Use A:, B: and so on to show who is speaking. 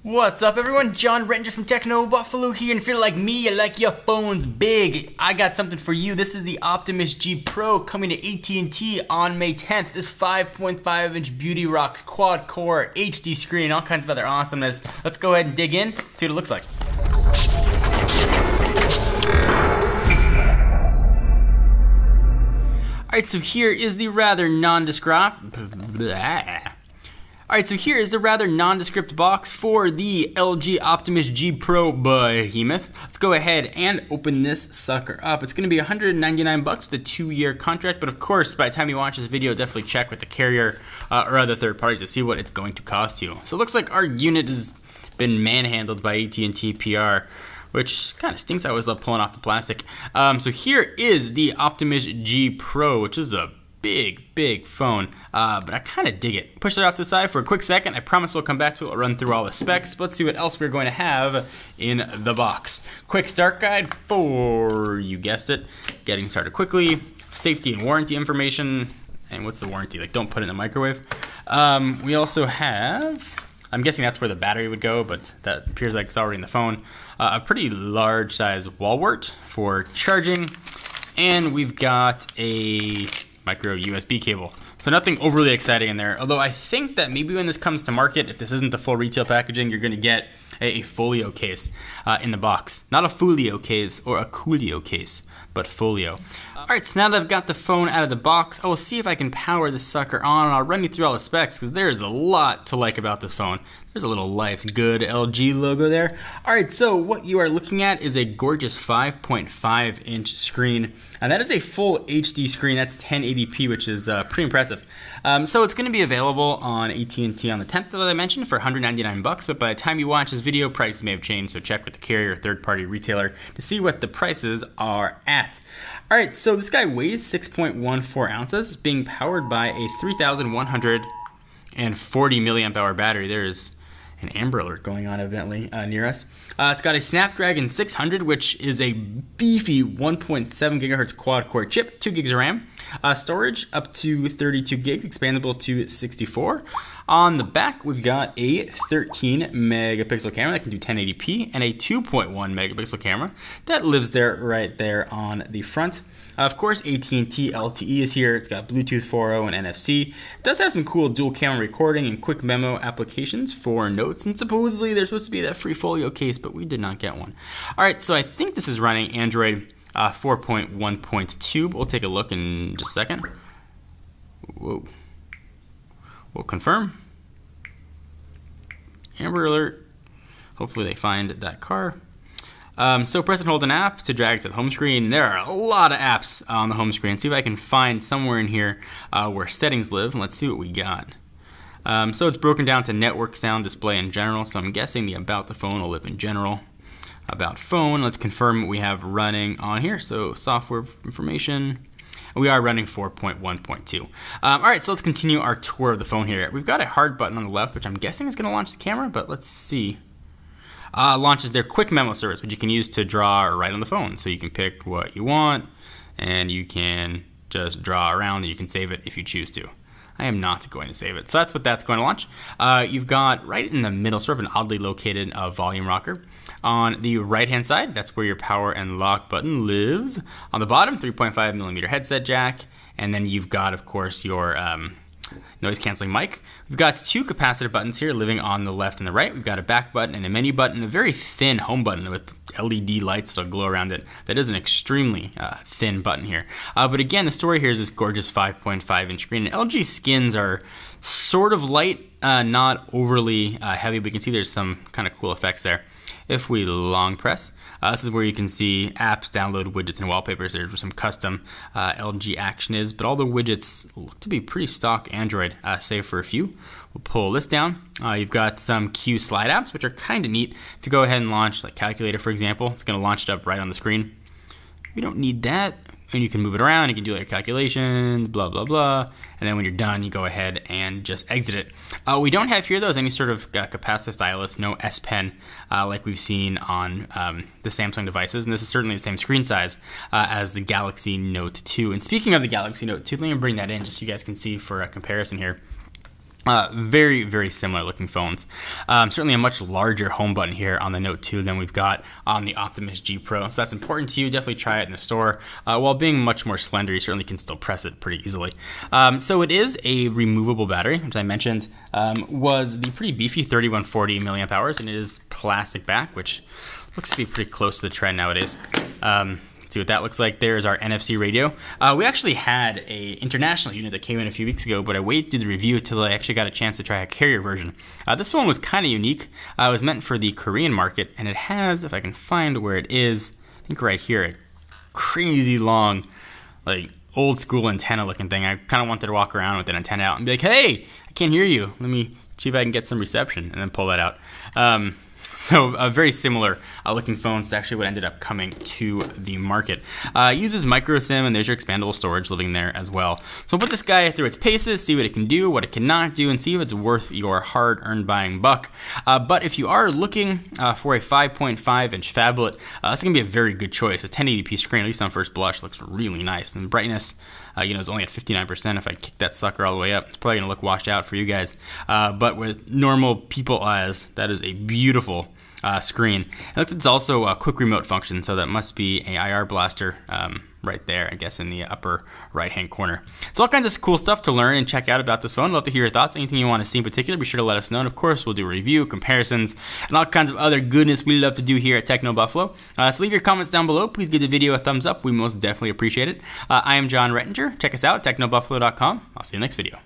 A: What's up everyone, John Renger from Techno Buffalo here, and if you're like me, you like your phone big, I got something for you. This is the Optimus G Pro coming to AT&T on May 10th. This 5.5-inch beauty rocks quad-core HD screen, all kinds of other awesomeness. Let's go ahead and dig in, see what it looks like. Alright, so here is the rather nondescript box for the LG Optimus G Pro behemoth. Let's go ahead and open this sucker up. It's going to be $199 with a 2-year contract, but of course, by the time you watch this video, definitely check with the carrier or other third parties to see what it's going to cost you. So it looks like our unit has been manhandled by AT&T PR, which kind of stinks. I always love pulling off the plastic. So here is the Optimus G Pro, which is a big phone, but I kind of dig it. Push it off to the side for a quick second. I promise we'll come back to it. We'll run through all the specs, but let's see what else we're going to have in the box. Quick start guide for, you guessed it, getting started quickly, safety and warranty information, and what's the warranty? Like, don't put it in the microwave. We also have, I'm guessing that's where the battery would go, but that appears like it's already in the phone. A pretty large size wall wart for charging, and we've got a micro USB cable. So nothing overly exciting in there, although I think that maybe when this comes to market, if this isn't the full retail packaging, you're going to get a folio case in the box. Not a folio case or a coolio case, but folio. Alright, so now that I've got the phone out of the box, I will see if I can power this sucker on, and I'll run you through all the specs, because there is a lot to like about this phone. There's a little Life's Good LG logo there. Alright, so what you are looking at is a gorgeous 5.5-inch screen, and that is a full HD screen. That's 1080p, which is pretty impressive. So it's going to be available on AT&T on the 10th, as I mentioned, for $199, but by the time you watch this video, prices may have changed, so check with the carrier or third-party retailer to see what the prices are at. Alright, so this guy weighs 6.14 ounces, being powered by a 3,140 milliamp hour battery. There is an Amber Alert going on evidently near us. It's got a Snapdragon 600, which is a beefy 1.7 gigahertz quad-core chip, 2 gigs of RAM. Storage up to 32 gigs, expandable to 64. On the back, we've got a 13 megapixel camera that can do 1080p and a 2.1 megapixel camera that lives there right there on the front. Of course, AT&T LTE is here. It's got Bluetooth 4.0 and NFC. It does have some cool dual camera recording and quick memo applications for notes, and supposedly there's supposed to be that free folio case, but we did not get one. All right, so I think this is running Android 4.1.2, but we'll take a look in just a second. Whoa. We'll confirm. Amber Alert. Hopefully they find that car. So press and hold an app to drag to the home screen. There are a lot of apps on the home screen. See if I can find somewhere in here where settings live, and let's see what we got. So it's broken down to network, sound, display, and general. So I'm guessing the about the phone will live in general. About phone, let's confirm what we have running on here. So software information. We are running 4.1.2. All right, so let's continue our tour of the phone here. We've got a hard button on the left, which I'm guessing is going to launch the camera, but let's see. Launches their quick memo service, which you can use to draw or write on the phone. So you can pick what you want, and you can just draw around, and you can save it if you choose to. I am not going to save it. So that's what that's going to launch. You've got right in the middle, sort of an oddly located volume rocker. On the right-hand side, that's where your power and lock button lives. On the bottom, 3.5mm headset jack. And then you've got, of course, your noise-canceling mic. We've got 2 capacitive buttons here living on the left and the right. We've got a back button and a menu button, a very thin home button with LED lights that'll glow around it. That is an extremely thin button here. But again, the story here is this gorgeous 5.5-inch screen. And LG skins are sort of light, not overly heavy, but you can see there's some kind of cool effects there. If we long press, this is where you can see apps, download widgets, and wallpapers. There's where some custom LG action is, but all the widgets look to be pretty stock Android, save for a few. We'll pull this down. You've got some Q slide apps, which are kind of neat. If you go ahead and launch, like Calculator, for example, it's going to launch it up right on the screen. You don't need that. And you can move it around, you can do your calculations, blah, blah, blah. And then when you're done, you go ahead and just exit it. We don't have here, though, is any sort of capacitive stylus, no S Pen like we've seen on the Samsung devices. And this is certainly the same screen size as the Galaxy Note 2. And speaking of the Galaxy Note 2, let me bring that in just so you guys can see for a comparison here. Very, very similar looking phones. Certainly a much larger home button here on the Note 2 than we've got on the Optimus G Pro. So that's important to you. Definitely try it in the store. While being much more slender, you certainly can still press it pretty easily. So it is a removable battery, which I mentioned was the pretty beefy 3140 milliamp hours, and it is plastic back, which looks to be pretty close to the trend nowadays. See what that looks like. There's our NFC radio. We actually had a international unit that came in a few weeks ago, but I waited to do the review until I actually got a chance to try a carrier version. This phone was kind of unique. It was meant for the Korean market, and it has, if I can find where it is, I think right here, a crazy long, like old school antenna looking thing. I kind of wanted to walk around with an antenna out and be like, hey, I can't hear you. Let me see if I can get some reception, and then pull that out. So very similar looking phones to actually what ended up coming to the market. Uses micro SIM, and there's your expandable storage living there as well. So we'll put this guy through its paces, see what it can do, what it cannot do, and see if it's worth your hard-earned buying buck. But if you are looking for a 5.5-inch phablet, that's going to be a very good choice. A 1080p screen, at least on first blush, looks really nice. And the brightness, is only at 59%. If I kick that sucker all the way up, it's probably going to look washed out for you guys. But with normal people eyes, that is a beautiful screen. It's also a quick remote function, so that must be a IR blaster right there, I guess, in the upper right-hand corner. So all kinds of cool stuff to learn and check out about this phone. I'd love to hear your thoughts. Anything you want to see in particular, be sure to let us know. And of course, we'll do a review, comparisons, and all kinds of other goodness we love to do here at Techno Buffalo. So leave your comments down below. Please give the video a thumbs up. We most definitely appreciate it. I am John Rettinger. Check us out, technobuffalo.com. I'll see you in the next video.